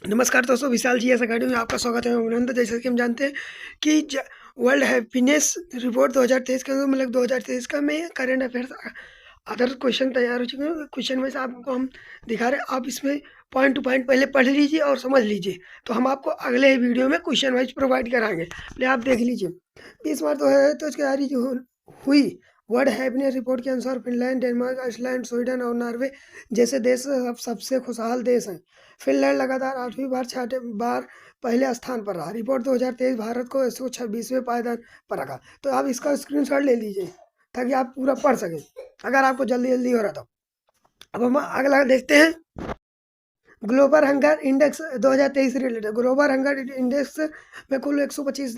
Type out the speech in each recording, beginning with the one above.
नमस्कार दोस्तों, विशाल G S academy में आपका स्वागत है। मैं अभिनंदन। जैसे कि हम जानते हैं कि वर्ल्ड हैप्पीनेस रिपोर्ट 2023 का मतलब 2023 का में करंट अफेयर्स अदर क्वेश्चन तैयार हो चुके हैं। क्वेश्चन में से आपको हम दिखा रहे हैं, आप इसमें पॉइंट टू पॉइंट पहले पढ़ लीजिए और समझ लीजिए, तो हम आपको अगले वीडियो में क्वेश्चन वाइज प्रोवाइड कराएंगे। पहले आप देख लीजिए। इस बार तो इसकी तैयारी जो हुई वर्ल्ड हैप्पीनेस रिपोर्ट के अनुसार फिनलैंड, डेनमार्क, आइसलैंड, स्वीडन और नॉर्वे जैसे देश अब सबसे खुशहाल देश हैं। फिनलैंड लगातार 8वीं बार 6 बार पहले स्थान पर रहा। रिपोर्ट 2023 भारत को 126वें पायदान पर रखा। तो आप इसका स्क्रीनशॉट ले लीजिए ताकि आप पूरा पढ़ सकें, अगर आपको जल्दी जल्दी हो रहा तो। अब हम अगला देखते हैं। Global hunger index 2023 related. Global hunger index में कुल 125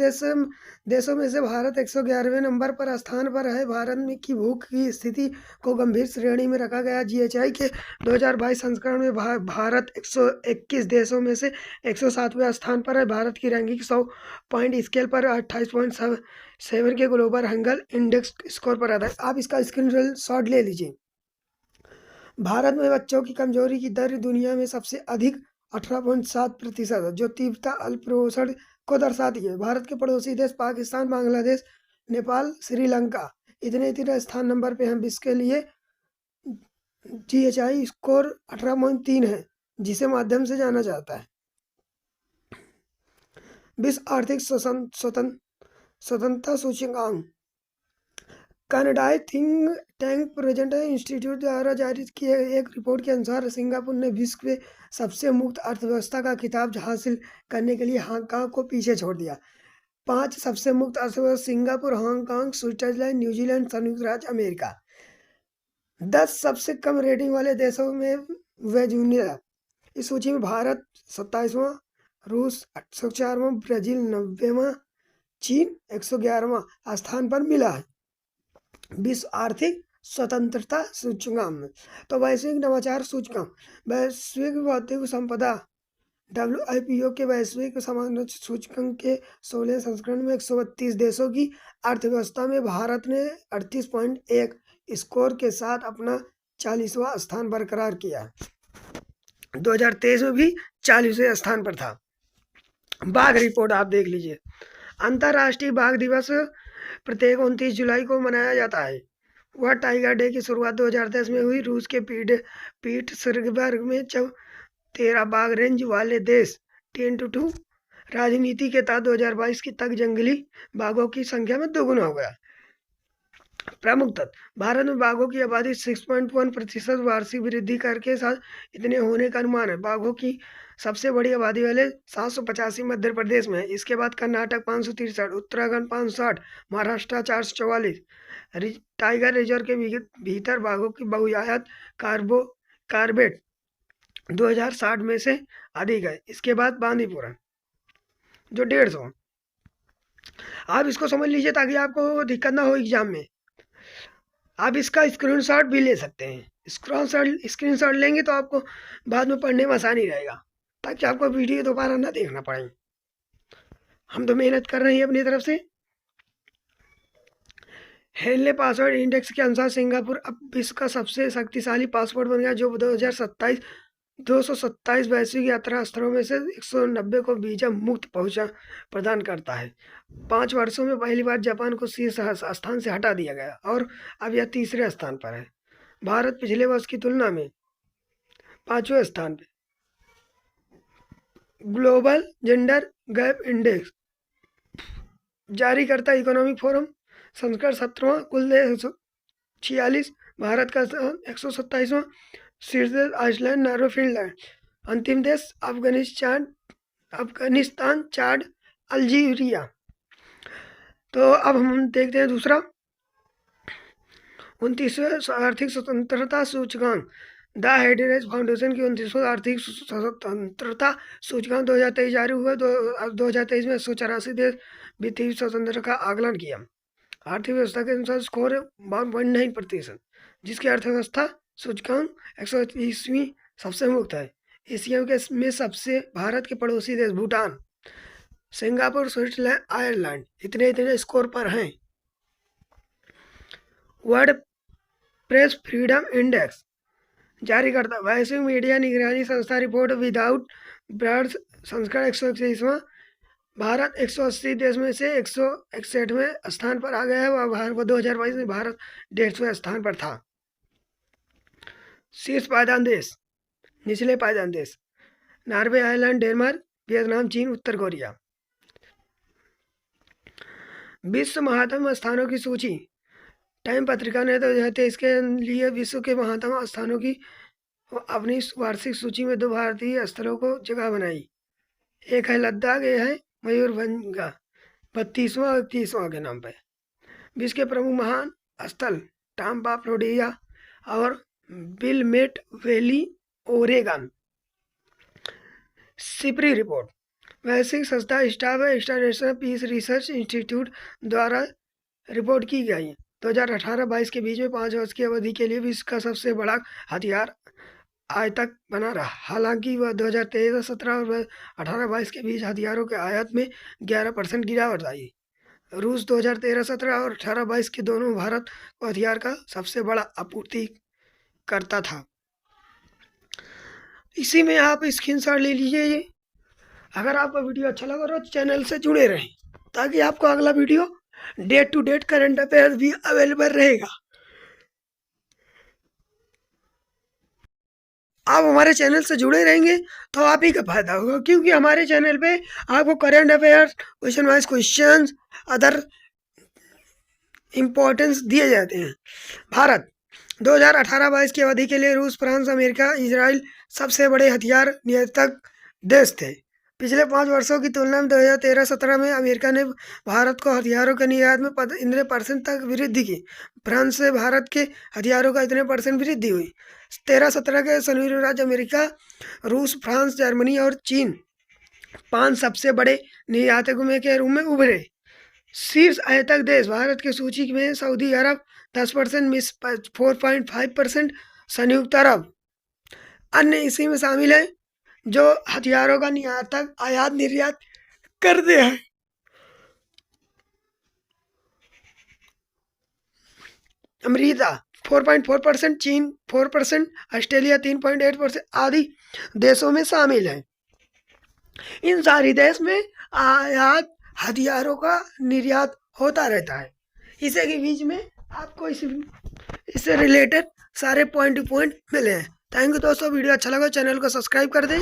देशों में से भारत 111वें नंबर पर स्थान पर है। भारत में की भूख की स्थिति को गंभीर श्रेणी में रखा गया। जीएचआई के 2022 संस्करण में भारत 121 देशों में से 107वें स्थान पर है। भारत की रैंकिंग 100 पॉइंट स्केल पर 28.7 के ग्लोबल हंगर इंडेक्स स्कोर पर आता है। आप इसका स्क्रीन शॉट ले लीजिए। भारत में बच्चों की कमजोरी की दर दुनिया में सबसे अधिक 18.7% है, जो तीव्रता अल्पपोषण को दर्शाती है। भारत के पड़ोसी देश पाकिस्तान, बांग्लादेश, नेपाल, श्रीलंका इतने स्थान नंबर पे हम विश्व के लिए जीएचआई स्कोर 18.3 है, जिसे माध्यम से जाना जाता है। विश्व आर्थिक स्वतंत्रता सूचकांक कनाडाई थिंक टैंक प्रेजेंट इंस्टीट्यूट द्वारा जारी की एक रिपोर्ट के अनुसार सिंगापुर ने विश्व में सबसे मुक्त अर्थव्यवस्था का खिताब हासिल करने के लिए हांगकांग को पीछे छोड़ दिया। 5 सबसे मुक्त अर्थव्यवस्था सिंगापुर, हांगकांग, स्विट्जरलैंड, न्यूजीलैंड, संयुक्त राज्य अमेरिका। 10 सबसे कम रेटिंग वाले देशों में वे जूनियर। इस सूची में भारत 27वां, रूस 104वां, ब्राजील 90वां, चीन 111वां स्थान पर मिला है। विश्व आर्थिक स्वतंत्रता सूचकांक तो वैश्विक नवाचार सूचकांक, वैश्विक बौद्धिक संपदा WIPO के वैश्विक समाधान सूचकांक के 16 संस्करण में 132 देशों की अर्थव्यवस्था में भारत ने 38.1 स्कोर के साथ अपना 40वां स्थान बरकरार किया। 2023 में भी 40वें स्थान पर था। बाघ रिपोर्ट आप देख लीजिए। अंतर्राष्ट्रीय बाघ दिवस प्रत्येक 29 जुलाई को मनाया जाता है। वह टाइगर डे की शुरुआत 2010 में हुई। रूस के पीटर्सबर्ग में जब 13 बाघ रेंज वाले देश 10-2 राजनीति के तहत 2022 तक जंगली बाघों की संख्या में दोगुना हो गया। प्रमुख तथ्य: भारत में बाघों की आबादी 6.1% वार्षिक वृद्धि कर के साथ इतने होने का अनुमान है। बाघों की सबसे बड़ी आबादी वाले 785 मध्य प्रदेश में है। इसके बाद कर्नाटक 563, उत्तराखंड 560, महाराष्ट्र 444। टाइगर रिजर्व के भीतर बाघों की बहुआयत कार्बेट 2060 में से अधिक है। इसके बाद बांदीपुरा जो 150। आप इसको समझ लीजिए ताकि आपको दिक्कत ना हो एग्जाम में। आप इसका स्क्रीनशॉट भी ले सकते हैं। स्क्रीनशॉट लेंगे तो आपको बाद में पढ़ने में आसानी रहेगा, ताकि आपको वीडियो दोबारा ना देखना पड़े। हम तो मेहनत कर रहे हैं अपनी तरफ से। हेनले पासवर्ड इंडेक्स के अनुसार सिंगापुर अब विश्व का सबसे शक्तिशाली पासपोर्ट बन गया, जो 227 वैश्विक यात्रा स्थलों में से 190 को वीजा मुक्त पहुंचा प्रदान करता है। 5 वर्षों में पहली बार जापान को शीर्ष स्थान से हटा दिया गया और अब यह तीसरे स्थान पर है। भारत पिछले वर्ष की तुलना में 5वें स्थान पर। ग्लोबल जेंडर गैप इंडेक्स जारी करता इकोनॉमिक फोरम, संस्करण 17वां, कुल देश 46, भारत का 127वां, शीर्ष देश आइसलैंड, नॉर्वे, फिनलैंड। अंतिम देश अफगानिस्तान, चाड, अल्जीरिया। तो अब हम देखते हैं दूसरा 29वें आर्थिक स्वतंत्रता सूचकांक। द हेरिटेज फाउंडेशन की 29वां आर्थिक स्वतंत्रता सूचकांक 2023 जारी हुआ। 2023 में 184 देश वित्तीय स्वतंत्रता का आकलन किया। आर्थिक व्यवस्था के अनुसार स्कोर 52.9%, जिसकी अर्थव्यवस्था सूचकांक 130वीं सबसे मुक्त है। एशिया के में सबसे भारत के पड़ोसी देश भूटान, सिंगापुर, स्विट्जरलैंड, आयरलैंड इतने स्कोर पर हैं। वर्ल्ड प्रेस फ्रीडम इंडेक्स जारी करता। वैश्विक मीडिया निगरानी संस्था रिपोर्ट विदाउट बॉर्डर्स संस्करण 121वां। भारत 180 देश में से 161वें स्थान पर आ गया है। वह 2022 में भारत 150वें स्थान पर था। शीर्ष पायदान देश, निचले पायदान देश: नॉर्वे, आयरलैंड, डेनमार्क, वियतनाम, चीन, उत्तर कोरिया। विश्व महात्म स्थानों की सूची: टाइम पत्रिका ने 2023 के लिए विश्व के महात्म स्थानों की अपनी वार्षिक सूची में 2 भारतीय स्थलों को जगह बनाई। एक है लद्दाख, एक है मयूरभंज, 32वां और 31वां के नाम पर। विश्व के प्रमुख महान स्थल: टाम्पा, फ्लोरिडा और Willamette valley, Oregon. Sipri report: वैश्विक संस्था स्टार पीस रिसर्च इंस्टीट्यूट द्वारा रिपोर्ट की गई। 2018-22 के बीच में 5 वर्ष की अवधि के लिए विश्व का सबसे बड़ा हथियार आयातक बना रहा। हालांकि वह 2013-17 और 18-22 के बीच हथियारों के आयात में 11% गिरावट आई। रूस 2013-17 और 18-22 के दोनों भारत को हथियार का सबसे बड़ा आपूर्ति करता था। इसी में आप स्क्रीनशॉट ले लीजिए। अगर आपको वीडियो अच्छा लगा तो चैनल से जुड़े रहें ताकि आपको अगला video date to date current affair भी अवेलेबल रहेगा। आप हमारे चैनल से जुड़े रहेंगे तो आप ही का फायदा होगा, क्योंकि हमारे चैनल पे आपको current affair, question wise questions, other importance दिए जाते हैं। भारत 2018-22 की अवधि के लिए रूस, फ्रांस, अमेरिका, इजराइल सबसे बड़े हथियार निर्यातक देश थे। पिछले 5 वर्षों की तुलना में 2013-17 में अमेरिका ने भारत को हथियारों के निर्यात में 15% तक वृद्धि की। फ्रांस से भारत के हथियारों का इतने % वृद्धि हुई। 13-17 के संयुक्त राज्य अमेरिका, रूस, फ्रांस, जर्मनी और चीन 5 सबसे बड़े निर्यातकों में के रूप में उभरे। शीर्ष आयातक देश: भारत की सूची में सऊदी अरब 10%, मिस्र 4.5%, संयुक्त अरब। अन्य इसी में शामिल है जो हथियारों का आयात निर्यात करते हैं। अमेरिका 4.4%, चीन 4%, ऑस्ट्रेलिया 3.8% आदि देशों में शामिल है। इन सारी देश में आयात हथियारों का निर्यात होता रहता है। इसी के बीच में आपको इससे रिलेटेड सारे पॉइंट मिले हैं। थैंक यू दोस्तों। वीडियो अच्छा लगा चैनल को सब्सक्राइब कर दें।